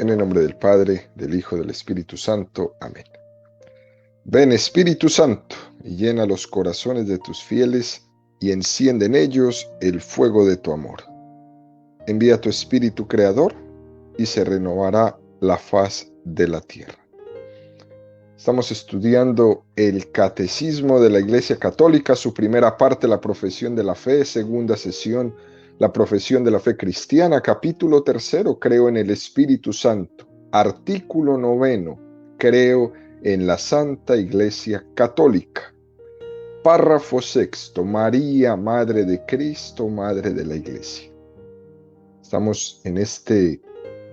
En el nombre del Padre, del Hijo, del Espíritu Santo. Amén. Ven, Espíritu Santo, y llena los corazones de tus fieles, y enciende en ellos el fuego de tu amor. Envía tu Espíritu Creador, y se renovará la faz de la tierra. Estamos estudiando el Catecismo de la Iglesia Católica, su primera parte, la profesión de la fe, segunda sesión, la profesión de la fe cristiana, capítulo 3, creo en el Espíritu Santo, artículo 9, creo en la Santa Iglesia Católica, párrafo 6, María, Madre de Cristo, Madre de la Iglesia. Estamos en este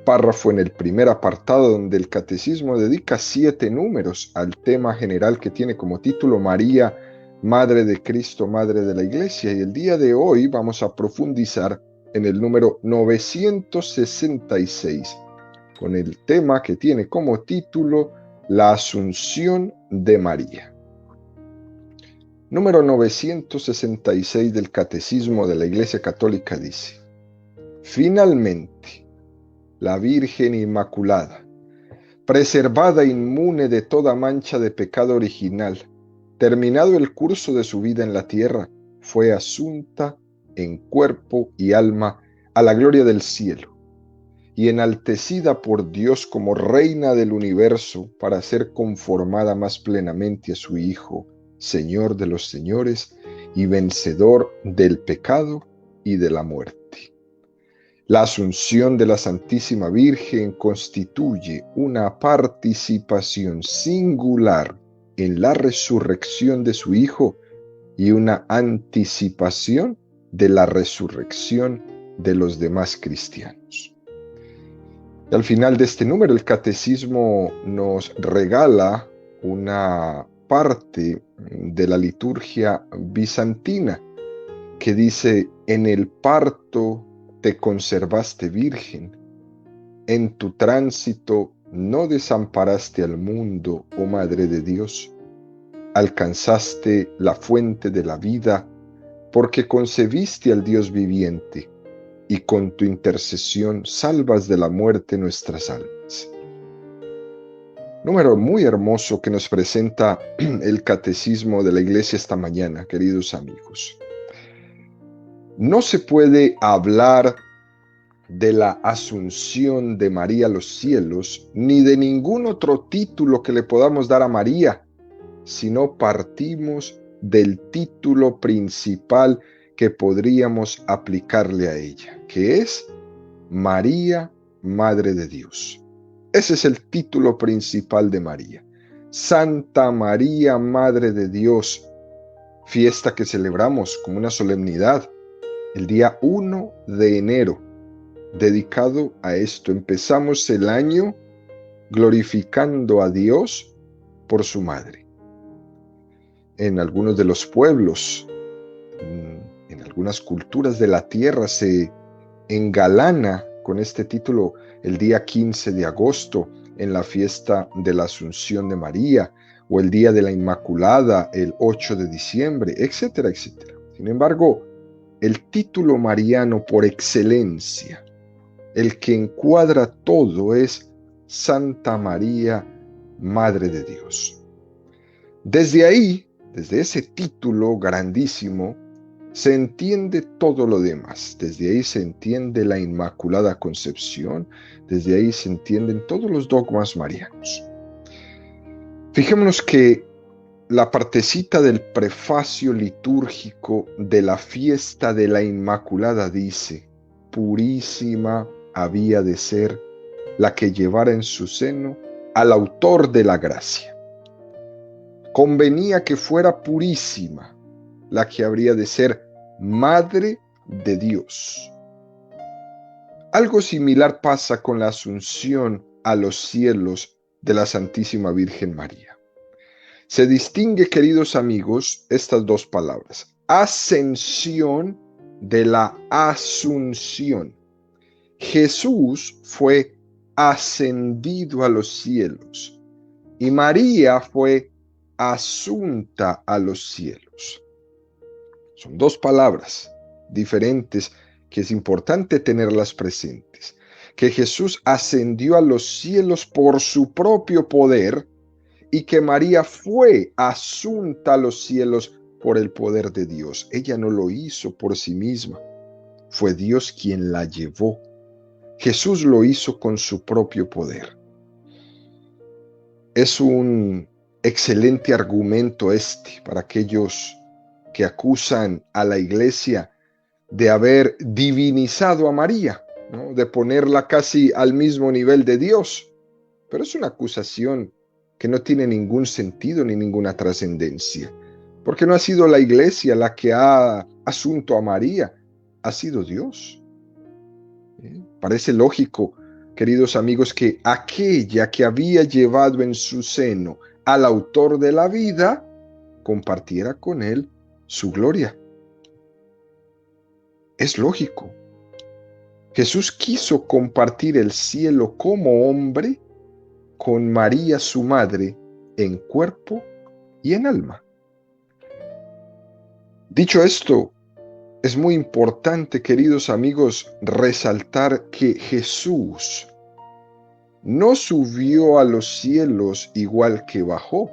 párrafo en el primer apartado donde el Catecismo dedica 7 números al tema general que tiene como título María, Madre de Cristo, Madre de la Iglesia, y el día de hoy vamos a profundizar en el número 966 con el tema que tiene como título La Asunción de María. Número 966 del Catecismo de la Iglesia Católica dice: finalmente, la Virgen Inmaculada, preservada inmune de toda mancha de pecado original, terminado el curso de su vida en la tierra, fue asunta en cuerpo y alma a la gloria del cielo, y enaltecida por Dios como Reina del universo para ser conformada más plenamente a su Hijo, Señor de los señores y vencedor del pecado y de la muerte. La Asunción de la Santísima Virgen constituye una participación singular en la resurrección de su Hijo y una anticipación de la resurrección de los demás cristianos. Y al final de este número, el Catecismo nos regala una parte de la liturgia bizantina que dice: en el parto te conservaste virgen, en tu tránsito no desamparaste al mundo, oh Madre de Dios, alcanzaste la fuente de la vida, porque concebiste al Dios viviente, y con tu intercesión salvas de la muerte nuestras almas. Número muy hermoso que nos presenta el Catecismo de la Iglesia esta mañana, queridos amigos. No se puede hablar de la Asunción de María a los cielos, ni de ningún otro título que le podamos dar a María, si no partimos del título principal que podríamos aplicarle a ella, que es María, Madre de Dios. Ese es el título principal de María. Santa María, Madre de Dios, fiesta que celebramos como una solemnidad el día 1 de enero, dedicado a esto. Empezamos el año glorificando a Dios por su madre. En algunos de los pueblos, en algunas culturas de la tierra, se engalana con este título el día 15 de agosto en la fiesta de la Asunción de María, o el día de la Inmaculada el 8 de diciembre, etcétera, etcétera. Sin embargo, el título mariano por excelencia, el que encuadra todo, es Santa María, Madre de Dios. Desde ahí, desde ese título grandísimo, se entiende todo lo demás. Desde ahí se entiende la Inmaculada Concepción, desde ahí se entienden todos los dogmas marianos. Fijémonos que la partecita del prefacio litúrgico de la fiesta de la Inmaculada dice: purísima había de ser la que llevara en su seno al autor de la gracia. Convenía que fuera purísima la que habría de ser Madre de Dios. Algo similar pasa con la asunción a los cielos de la Santísima Virgen María. Se distingue, queridos amigos, estas dos palabras: ascensión de la asunción. Jesús fue ascendido a los cielos y María fue asunta a los cielos. Son dos palabras diferentes que es importante tenerlas presentes, que Jesús ascendió a los cielos por su propio poder y que María fue asunta a los cielos por el poder de Dios. Ella no lo hizo por sí misma, fue Dios quien la llevó. Jesús lo hizo con su propio poder. Es un excelente argumento este para aquellos que acusan a la iglesia de haber divinizado a María, ¿no? De ponerla casi al mismo nivel de Dios. Pero es una acusación que no tiene ningún sentido ni ninguna trascendencia, porque no ha sido la iglesia la que ha asunto a María, ha sido Dios. Parece lógico, queridos amigos, que aquella que había llevado en su seno al autor de la vida, compartiera con él su gloria. Es lógico. Jesús quiso compartir el cielo como hombre con María su madre en cuerpo y en alma. Dicho esto, es muy importante, queridos amigos, resaltar que Jesús no subió a los cielos igual que bajó.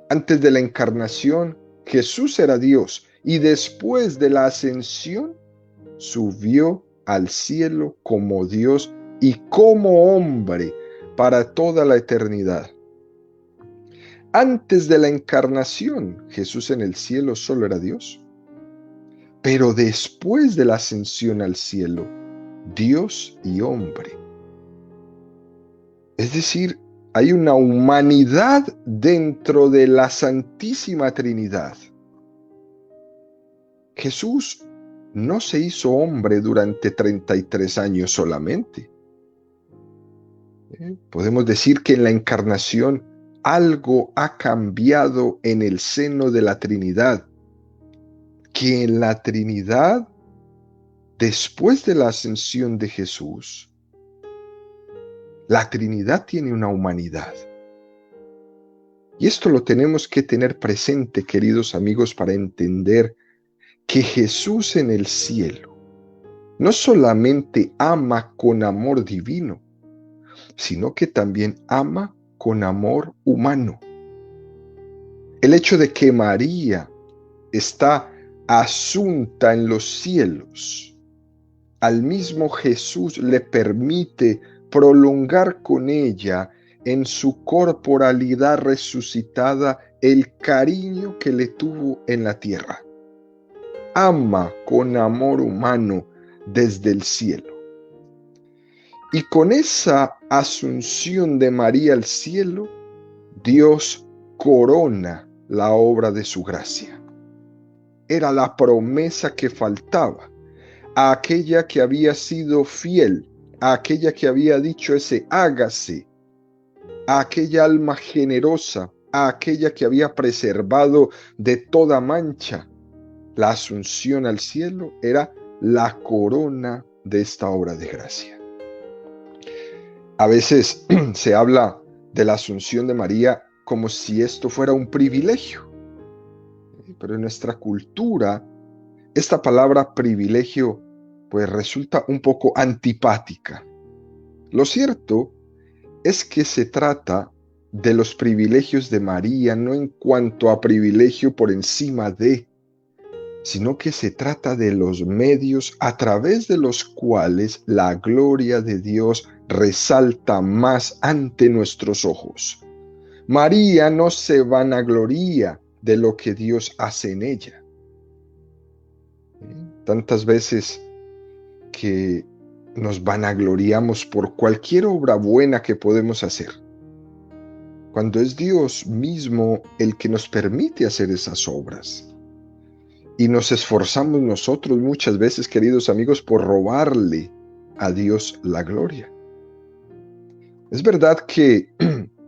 Antes de la encarnación, Jesús era Dios y después de la ascensión, subió al cielo como Dios y como hombre para toda la eternidad. Antes de la encarnación, Jesús en el cielo solo era Dios. Pero después de la ascensión al cielo, Dios y hombre. Es decir, hay una humanidad dentro de la Santísima Trinidad. Jesús no se hizo hombre durante 33 años solamente. Podemos decir que en la encarnación algo ha cambiado en el seno de la Trinidad, que en la Trinidad, después de la ascensión de Jesús, la Trinidad tiene una humanidad. Y esto lo tenemos que tener presente, queridos amigos, para entender que Jesús en el cielo no solamente ama con amor divino, sino que también ama con amor humano. El hecho de que María está asunta en los cielos, al mismo Jesús le permite prolongar con ella en su corporalidad resucitada el cariño que le tuvo en la tierra. Ama con amor humano desde el cielo. Y con esa asunción de María al cielo, Dios corona la obra de su gracia. Era la promesa que faltaba a aquella que había sido fiel, a aquella que había dicho ese hágase, a aquella alma generosa, a aquella que había preservado de toda mancha. La asunción al cielo era la corona de esta obra de gracia. A veces se habla de la asunción de María como si esto fuera un privilegio. Pero en nuestra cultura, esta palabra privilegio pues resulta un poco antipática. Lo cierto es que se trata de los privilegios de María, no en cuanto a privilegio por encima de, sino que se trata de los medios a través de los cuales la gloria de Dios resalta más ante nuestros ojos. María no se vanagloria de lo que Dios hace en ella. Tantas veces que nos vanagloriamos por cualquier obra buena que podemos hacer, cuando es Dios mismo el que nos permite hacer esas obras. Y nos esforzamos nosotros muchas veces, queridos amigos, por robarle a Dios la gloria. Es verdad que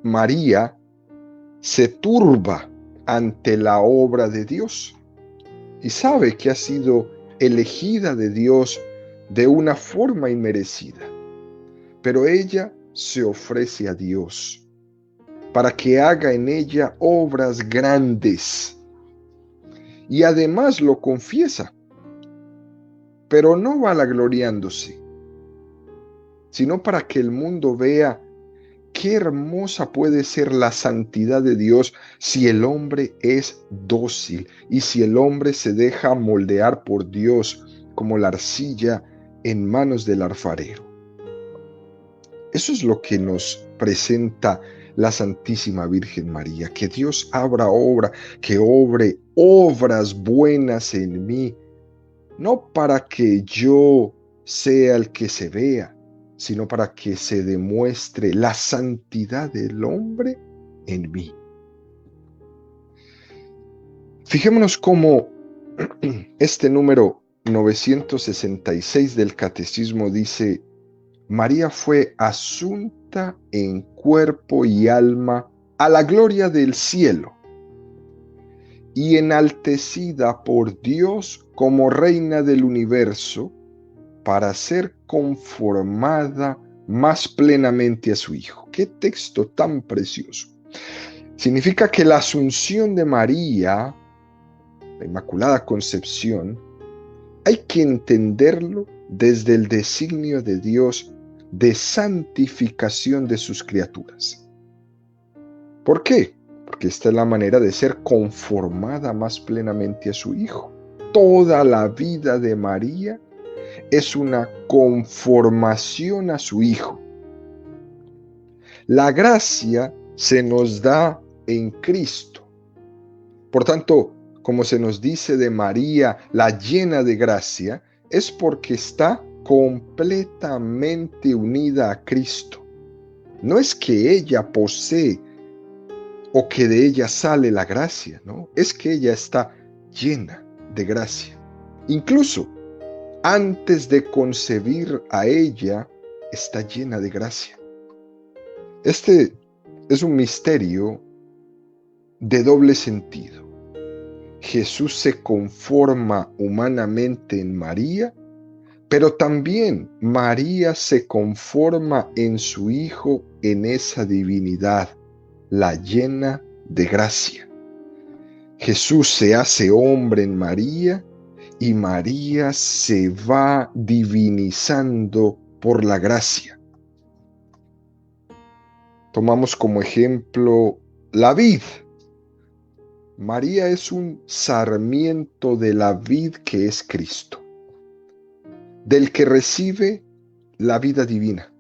María se turba ante la obra de Dios y sabe que ha sido elegida de Dios de una forma inmerecida, pero ella se ofrece a Dios para que haga en ella obras grandes y además lo confiesa, pero no va vanagloriándose. sino para que el mundo vea qué hermosa puede ser la santidad de Dios si el hombre es dócil y si el hombre se deja moldear por Dios como la arcilla en manos del alfarero. Eso es lo que nos presenta la Santísima Virgen María, que Dios que obre obras buenas en mí, no para que yo sea el que se vea, sino para que se demuestre la santidad del hombre en mí. Fijémonos cómo este número 966 del Catecismo dice: María fue asunta en cuerpo y alma a la gloria del cielo y enaltecida por Dios como reina del universo para ser conformada más plenamente a su Hijo. ¡Qué texto tan precioso! Significa que la asunción de María, la Inmaculada Concepción, hay que entenderlo desde el designio de Dios de santificación de sus criaturas. ¿Por qué? Porque esta es la manera de ser conformada más plenamente a su Hijo. Toda la vida de María es una conformación a su Hijo. La gracia se nos da en Cristo. Por tanto, como se nos dice de María, la llena de gracia, es porque está completamente unida a Cristo. No es que ella posee o que de ella sale la gracia, ¿no? Es que ella está llena de gracia. Incluso antes de concebir a ella, está llena de gracia. Este es un misterio de doble sentido. Jesús se conforma humanamente en María, pero también María se conforma en su Hijo en esa divinidad, la llena de gracia. Jesús se hace hombre en María y María se va divinizando por la gracia. Tomamos como ejemplo la vid. María es un sarmiento de la vid que es Cristo, del que recibe la vida divina.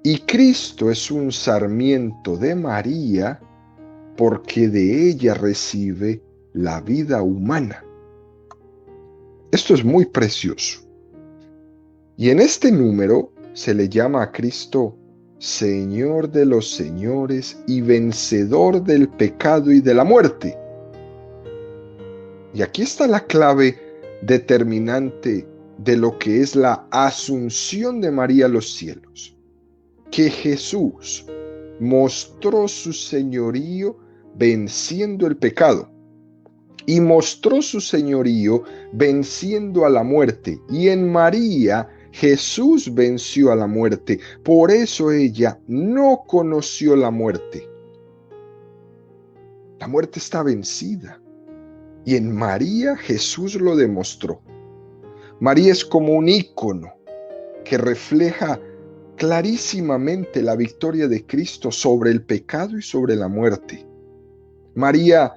Y Cristo es un sarmiento de María porque de ella recibe la vida humana. Esto es muy precioso. Y en este número se le llama a Cristo Señor de los señores y vencedor del pecado y de la muerte. Y aquí está la clave determinante de lo que es la asunción de María a los cielos. Que Jesús mostró su señorío venciendo el pecado y mostró su señorío venciendo a la muerte. Y en María Jesús venció a la muerte. Por eso ella no conoció la muerte. La muerte está vencida. Y en María Jesús lo demostró. María es como un ícono que refleja clarísimamente la victoria de Cristo sobre el pecado y sobre la muerte. María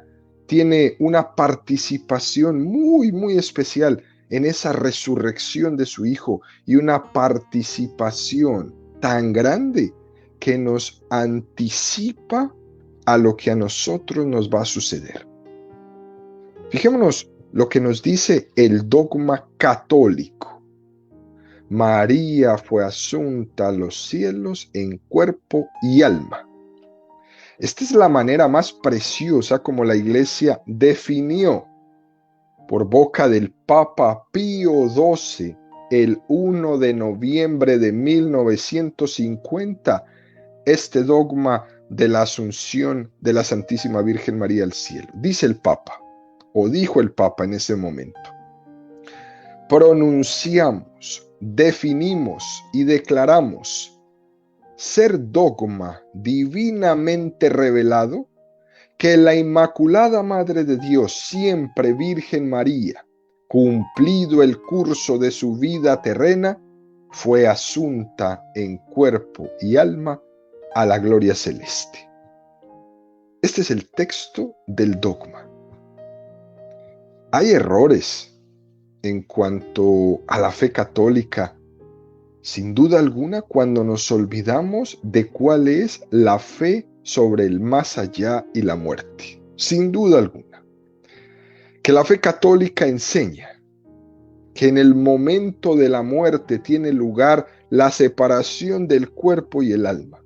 tiene una participación muy especial en esa resurrección de su Hijo y una participación tan grande que nos anticipa a lo que a nosotros nos va a suceder. Fijémonos lo que nos dice el dogma católico. María fue asunta a los cielos en cuerpo y alma. Esta es la manera más preciosa como la Iglesia definió por boca del Papa Pío XII el 1 de noviembre de 1950 este dogma de la Asunción de la Santísima Virgen María al cielo. Dice el Papa, o dijo el Papa en ese momento: pronunciamos, definimos y declaramos ser dogma divinamente revelado que la Inmaculada Madre de Dios, siempre Virgen María, cumplido el curso de su vida terrena, fue asunta en cuerpo y alma a la gloria celeste. Este es el texto del dogma. Hay errores en cuanto a la fe católica, sin duda alguna, cuando nos olvidamos de cuál es la fe sobre el más allá y la muerte. Sin duda alguna. Que la fe católica enseña que en el momento de la muerte tiene lugar la separación del cuerpo y el alma,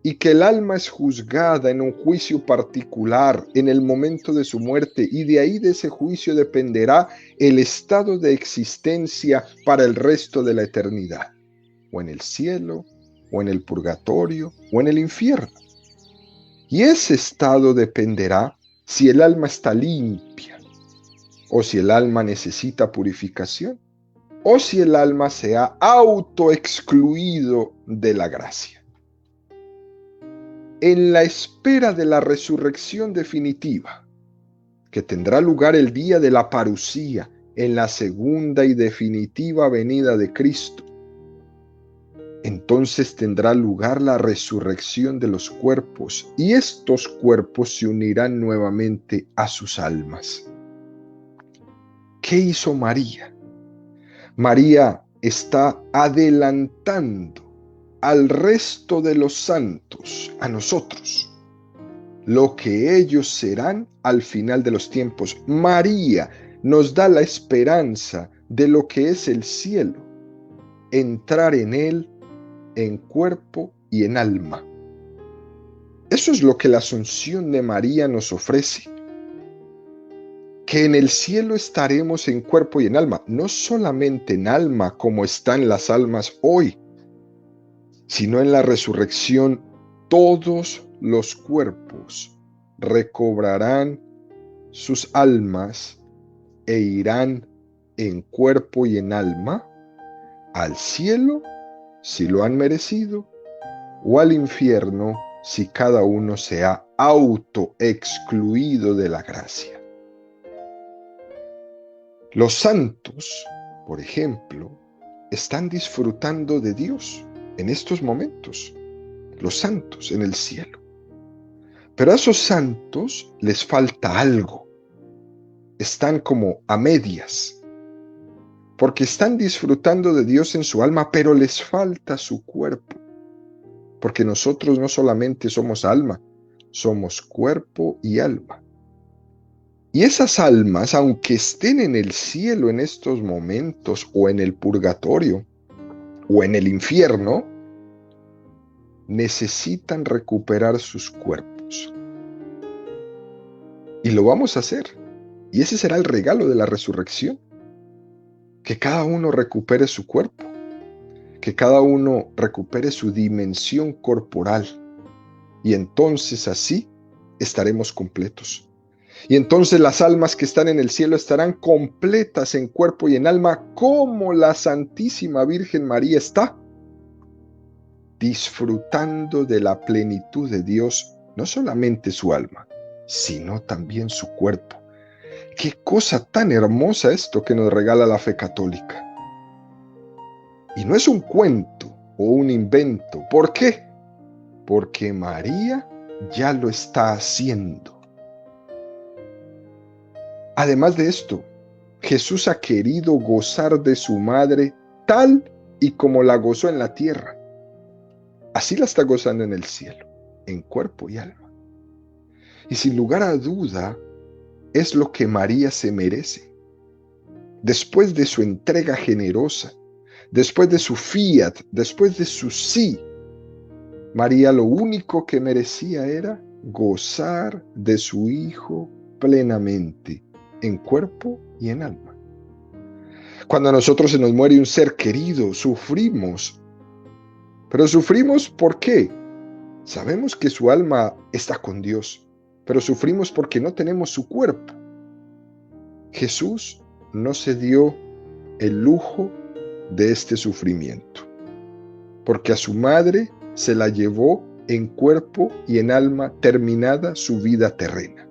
y que el alma es juzgada en un juicio particular en el momento de su muerte, y de ahí de ese juicio dependerá el estado de existencia para el resto de la eternidad, o en el cielo, o en el purgatorio, o en el infierno. Y ese estado dependerá si el alma está limpia, o si el alma necesita purificación, o si el alma se ha autoexcluido de la gracia. En la espera de la resurrección definitiva, que tendrá lugar el día de la parusía, en la segunda y definitiva venida de Cristo, entonces tendrá lugar la resurrección de los cuerpos, y estos cuerpos se unirán nuevamente a sus almas. ¿Qué hizo María? María está adelantando al resto de los santos, a nosotros, lo que ellos serán al final de los tiempos. María nos da la esperanza de lo que es el cielo, entrar en él en cuerpo y en alma. Eso es lo que la Asunción de María nos ofrece. Que en el cielo estaremos en cuerpo y en alma, no solamente en alma como están las almas hoy, sino en la resurrección todos los cuerpos recobrarán sus almas e irán en cuerpo y en alma al cielo si lo han merecido, o al infierno si cada uno se ha autoexcluido de la gracia. Los santos, por ejemplo, están disfrutando de Dios en estos momentos, los santos en el cielo. Pero a esos santos les falta algo, están como a medias, porque están disfrutando de Dios en su alma, pero les falta su cuerpo, porque nosotros no solamente somos alma, somos cuerpo y alma. Y esas almas, aunque estén en el cielo en estos momentos, o en el purgatorio, o en el infierno, necesitan recuperar sus cuerpos. Y lo vamos a hacer. Y ese será el regalo de la resurrección. Que cada uno recupere su cuerpo. Que cada uno recupere su dimensión corporal. Y entonces así estaremos completos. Y entonces las almas que están en el cielo estarán completas en cuerpo y en alma, como la Santísima Virgen María está, disfrutando de la plenitud de Dios, no solamente su alma, sino también su cuerpo. Qué cosa tan hermosa esto que nos regala la fe católica. Y no es un cuento o un invento. ¿Por qué? Porque María ya lo está haciendo. Además de esto, Jesús ha querido gozar de su madre tal y como la gozó en la tierra. Así la está gozando en el cielo, en cuerpo y alma. Y sin lugar a duda, es lo que María se merece. Después de su entrega generosa, después de su fiat, después de su sí, María lo único que merecía era gozar de su Hijo plenamente, en cuerpo y en alma. Cuando a nosotros se nos muere un ser querido, sufrimos. Pero sufrimos ¿por qué? Sabemos que su alma está con Dios, pero sufrimos porque no tenemos su cuerpo. Jesús no se dio el lujo de este sufrimiento, porque a su madre se la llevó en cuerpo y en alma terminada su vida terrena.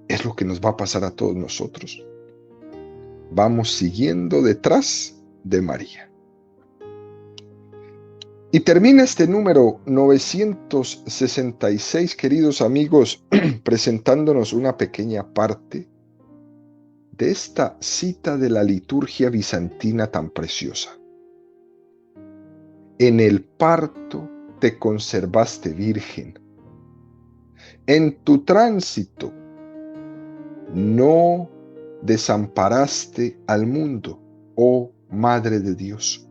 Es lo que nos va a pasar a todos nosotros. vamos siguiendo detrás de María. Y termina este número 966, queridos amigos, presentándonos una pequeña parte de esta cita de la liturgia bizantina tan preciosa. En el parto te conservaste virgen. En tu tránsito no desamparaste al mundo, oh Madre de Dios.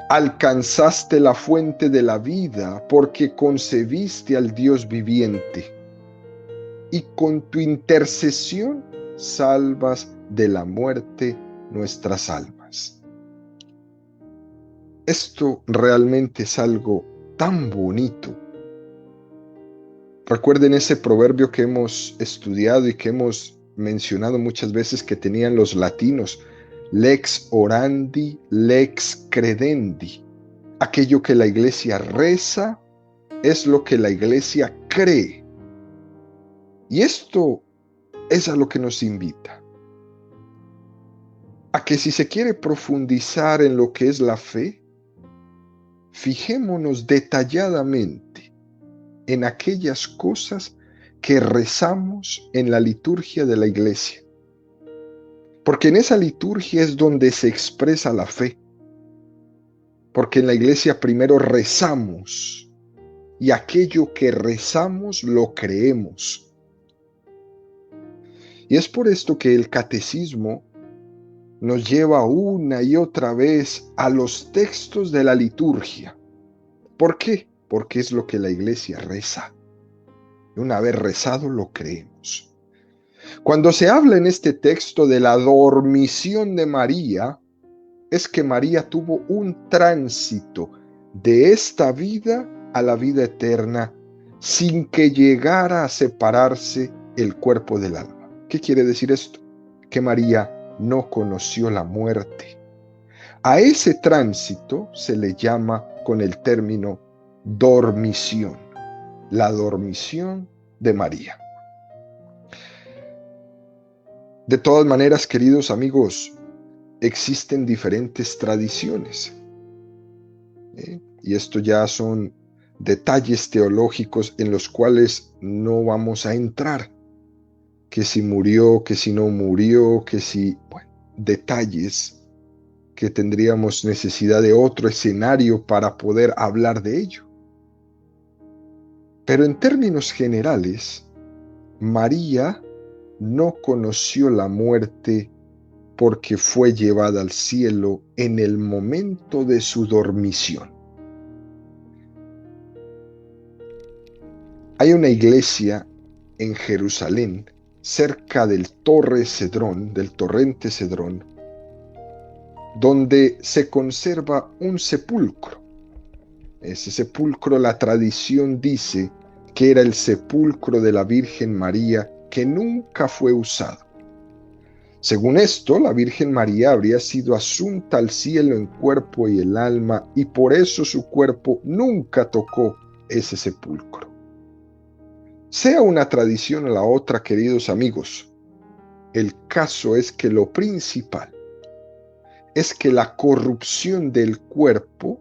Alcanzaste la fuente de la vida porque concebiste al Dios viviente y con tu intercesión salvas de la muerte nuestras almas. Esto realmente es algo tan bonito. Recuerden ese proverbio que hemos estudiado y que hemos mencionado muchas veces que tenían los latinos: lex orandi, lex credendi. Aquello que la iglesia reza es lo que la iglesia cree. Y esto es a lo que nos invita. A que si se quiere profundizar en lo que es la fe, fijémonos detalladamente en aquellas cosas que rezamos en la liturgia de la iglesia. Porque en esa liturgia es donde se expresa la fe. Porque en la iglesia primero rezamos y aquello que rezamos lo creemos. Y es por esto que el catecismo nos lleva una y otra vez a los textos de la liturgia. ¿Por qué? Porque es lo que la iglesia reza. Y una vez rezado lo creemos. Cuando se habla en este texto de la dormición de María, es que María tuvo un tránsito de esta vida a la vida eterna sin que llegara a separarse el cuerpo del alma. ¿Qué quiere decir esto? Que María no conoció la muerte. A ese tránsito se le llama con el término dormición, la dormición de María. De todas maneras, queridos amigos, existen diferentes tradiciones. Y esto ya son detalles teológicos en los cuales no vamos a entrar. Que si murió, que si no murió, que si... Bueno, detalles que tendríamos necesidad de otro escenario para poder hablar de ello. Pero en términos generales, María no conoció la muerte porque fue llevada al cielo en el momento de su dormición. Hay una iglesia en Jerusalén, cerca del torrente Cedrón, donde se conserva un sepulcro. Ese sepulcro, la tradición dice que era el sepulcro de la Virgen María, que nunca fue usado. Según esto, la Virgen María habría sido asunta al cielo en cuerpo y el alma, y por eso su cuerpo nunca tocó ese sepulcro. Sea una tradición o la otra, queridos amigos, el caso es que lo principal es que la corrupción del cuerpo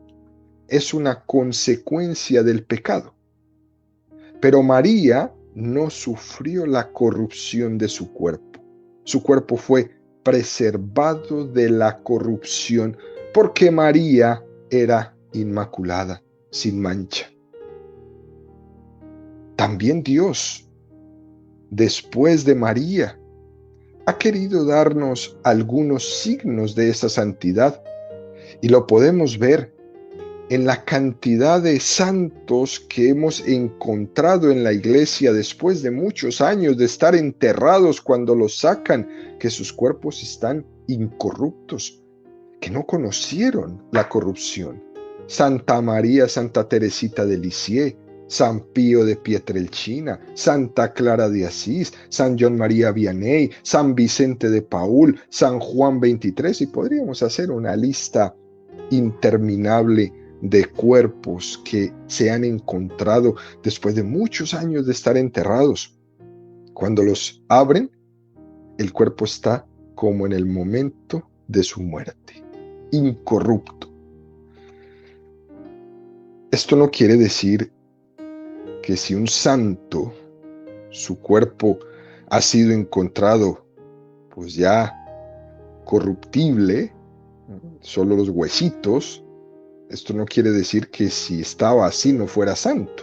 es una consecuencia del pecado. Pero María no sufrió la corrupción de su cuerpo. Su cuerpo fue preservado de la corrupción porque María era inmaculada, sin mancha. También Dios, después de María, ha querido darnos algunos signos de esa santidad y lo podemos ver en la cantidad de santos que hemos encontrado en la iglesia después de muchos años de estar enterrados cuando los sacan, que sus cuerpos están incorruptos, que no conocieron la corrupción. Santa María, Santa Teresita de Lisieux, San Pío de Pietrelcina, Santa Clara de Asís, San John María Vianney, San Vicente de Paúl, San Juan 23, y podríamos hacer una lista interminable de cuerpos que se han encontrado después de muchos años de estar enterrados. Cuando los abren, el cuerpo está como en el momento de su muerte, incorrupto. Esto no quiere decir que si un santo, su cuerpo ha sido encontrado pues ya corruptible, solo los huesitos, esto no quiere decir que si estaba así no fuera santo.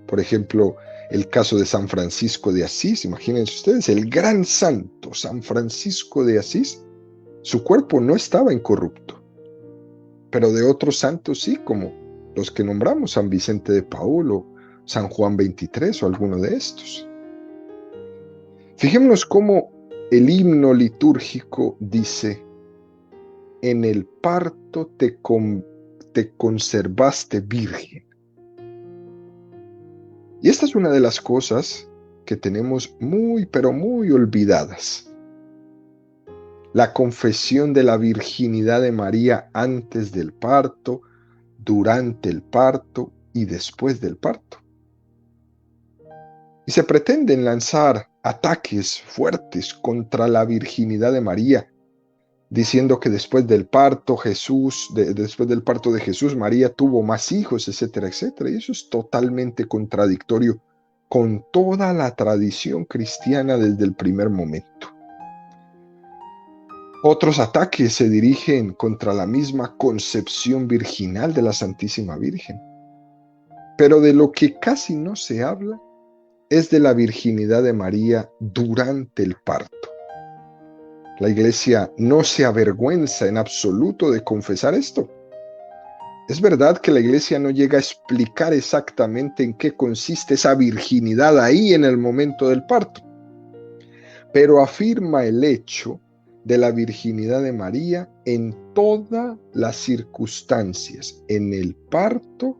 Por ejemplo, el caso de San Francisco de Asís, imagínense ustedes, el gran santo San Francisco de Asís, su cuerpo no estaba incorrupto, pero de otros santos sí, como los que nombramos, San Vicente de Paúl o San Juan 23 o alguno de estos. Fijémonos cómo el himno litúrgico dice: en el parto te conservaste virgen. Y esta es una de las cosas que tenemos muy, pero muy olvidadas. La confesión de la virginidad de María antes del parto, durante el parto y después del parto. Y se pretenden lanzar ataques fuertes contra la virginidad de María, diciendo que después del parto después del parto de Jesús, María tuvo más hijos, etcétera, etcétera. Y eso es totalmente contradictorio con toda la tradición cristiana desde el primer momento. Otros ataques se dirigen contra la misma concepción virginal de la Santísima Virgen. Pero de lo que casi no se habla es de la virginidad de María durante el parto. La Iglesia no se avergüenza en absoluto de confesar esto. Es verdad que la Iglesia no llega a explicar exactamente en qué consiste esa virginidad ahí en el momento del parto, pero afirma el hecho de la virginidad de María en todas las circunstancias, en el parto,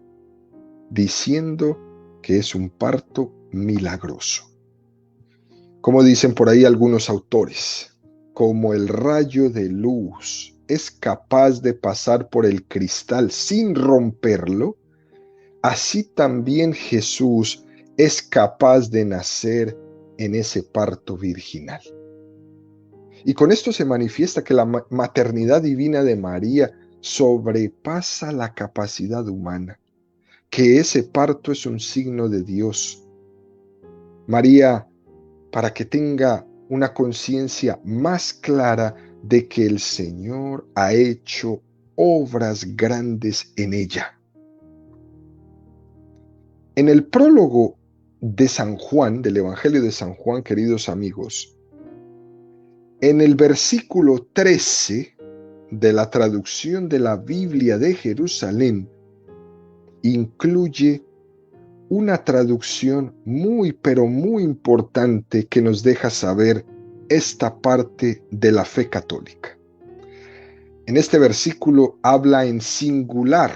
diciendo que es un parto milagroso. Como dicen por ahí algunos autores, como el rayo de luz es capaz de pasar por el cristal sin romperlo, así también Jesús es capaz de nacer en ese parto virginal. Y con esto se manifiesta que la maternidad divina de María sobrepasa la capacidad humana, que ese parto es un signo de Dios. María, para que tenga una conciencia más clara de que el Señor ha hecho obras grandes en ella. En el prólogo de San Juan, del Evangelio de San Juan, queridos amigos, en el versículo 13 de la traducción de la Biblia de Jerusalén, incluye una traducción muy, pero muy importante que nos deja saber esta parte de la fe católica. En este versículo habla en singular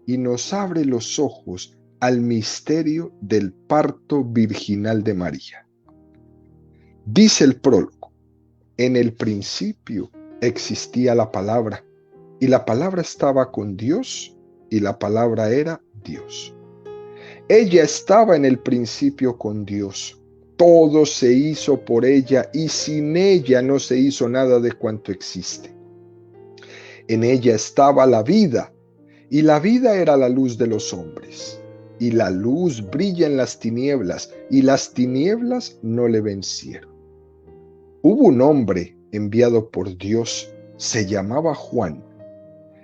y nos abre los ojos al misterio del parto virginal de María. Dice el prólogo: en el principio existía la palabra, y la palabra estaba con Dios, y la palabra era Dios. Ella estaba en el principio con Dios. Todo se hizo por ella, y sin ella no se hizo nada de cuanto existe. En ella estaba la vida, y la vida era la luz de los hombres. Y la luz brilla en las tinieblas, y las tinieblas no le vencieron. Hubo un hombre enviado por Dios, se llamaba Juan.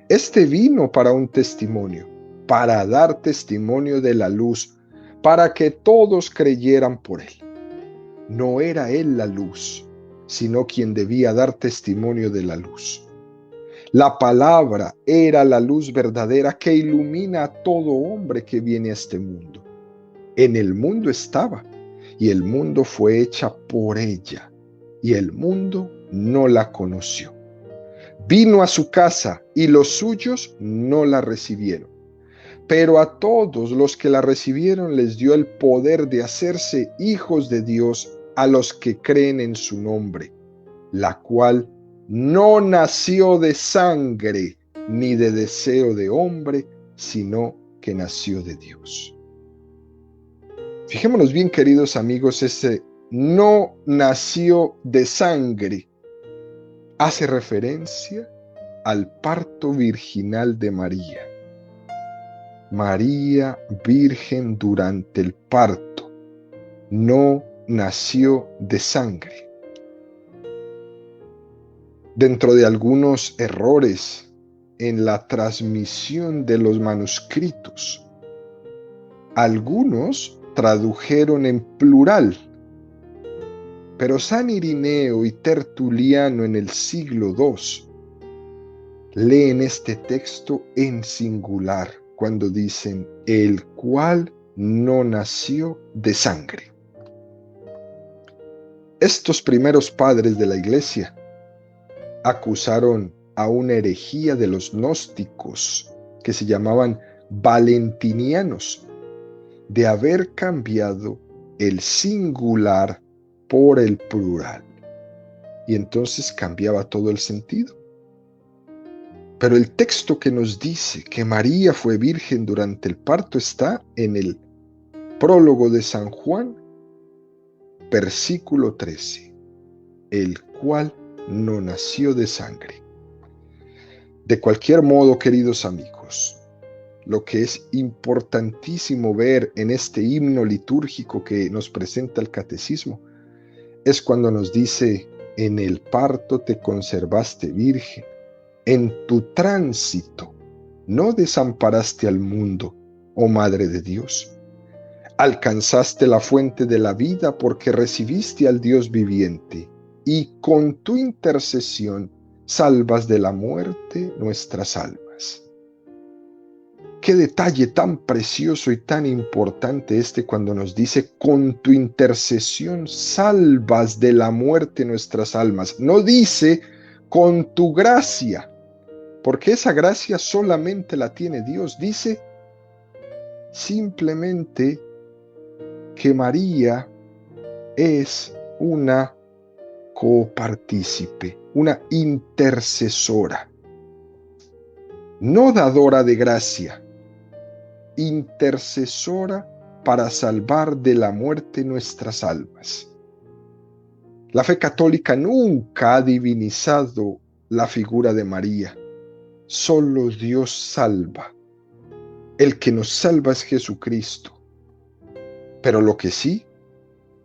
Este vino para un testimonio, para dar testimonio de la luz, para que todos creyeran por él. No era él la luz, sino quien debía dar testimonio de la luz. La palabra era la luz verdadera que ilumina a todo hombre que viene a este mundo. En el mundo estaba, y el mundo fue hecha por ella, y el mundo no la conoció. Vino a su casa, y los suyos no la recibieron. Pero a todos los que la recibieron les dio el poder de hacerse hijos de Dios, a los que creen en su nombre, la cual no nació de sangre ni de deseo de hombre, sino que nació de Dios. Fijémonos bien, queridos amigos, ese no nació de sangre hace referencia al parto virginal de María. María, virgen durante el parto, no nació de sangre. Dentro de algunos errores en la transmisión de los manuscritos, algunos tradujeron en plural, pero San Irineo y Tertuliano en el siglo II leen este texto en singular cuando dicen el cual no nació de sangre. Estos primeros padres de la Iglesia acusaron a una herejía de los gnósticos que se llamaban valentinianos de haber cambiado el singular por el plural. Y entonces cambiaba todo el sentido. Pero el texto que nos dice que María fue virgen durante el parto está en el prólogo de San Juan, versículo 13, el cual no nació de sangre. De cualquier modo, queridos amigos, lo que es importantísimo ver en este himno litúrgico que nos presenta el catecismo es cuando nos dice: en el parto te conservaste virgen, en tu tránsito no desamparaste al mundo, oh Madre de Dios. Alcanzaste la fuente de la vida porque recibiste al Dios viviente, y con tu intercesión salvas de la muerte nuestras almas. Qué detalle tan precioso y tan importante este cuando nos dice: con tu intercesión salvas de la muerte nuestras almas. No dice con tu gracia, porque esa gracia solamente la tiene Dios. Dice simplemente que María es una copartícipe, una intercesora, no dadora de gracia, intercesora para salvar de la muerte nuestras almas. La fe católica nunca ha divinizado la figura de María. Solo Dios salva. El que nos salva es Jesucristo. Pero lo que sí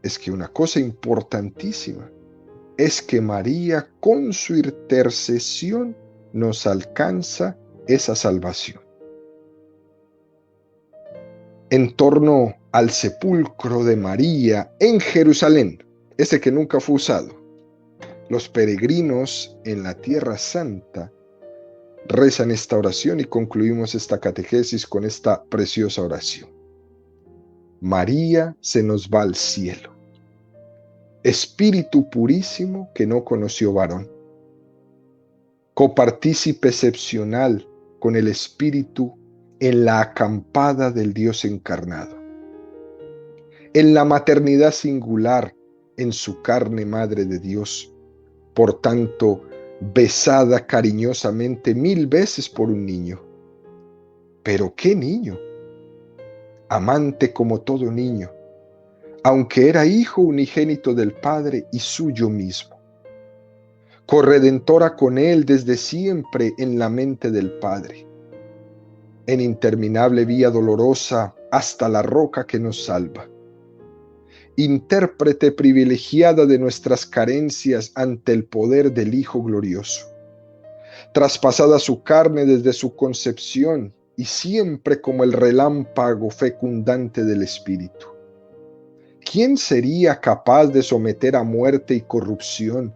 es que una cosa importantísima es que María con su intercesión nos alcanza esa salvación. En torno al sepulcro de María en Jerusalén, ese que nunca fue usado, los peregrinos en la Tierra Santa rezan esta oración y concluimos esta catequesis con esta preciosa oración. María se nos va al cielo, espíritu purísimo que no conoció varón, copartícipe excepcional con el Espíritu en la acampada del Dios encarnado, en la maternidad singular en su carne madre de Dios, por tanto besada cariñosamente 1000 veces por un niño. Pero ¿qué niño? Amante como todo niño, aunque era hijo unigénito del Padre y suyo mismo, corredentora con él desde siempre en la mente del Padre, en interminable vía dolorosa hasta la roca que nos salva, intérprete privilegiada de nuestras carencias ante el poder del Hijo glorioso, traspasada su carne desde su concepción y siempre como el relámpago fecundante del Espíritu. ¿Quién sería capaz de someter a muerte y corrupción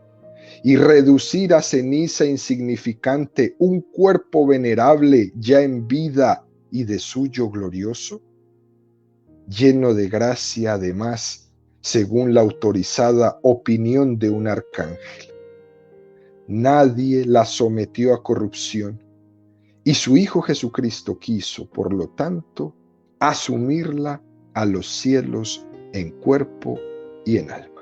y reducir a ceniza insignificante un cuerpo venerable ya en vida y de suyo glorioso? Lleno de gracia además, según la autorizada opinión de un arcángel. Nadie la sometió a corrupción y su Hijo Jesucristo quiso, por lo tanto, asumirla a los cielos en cuerpo y en alma.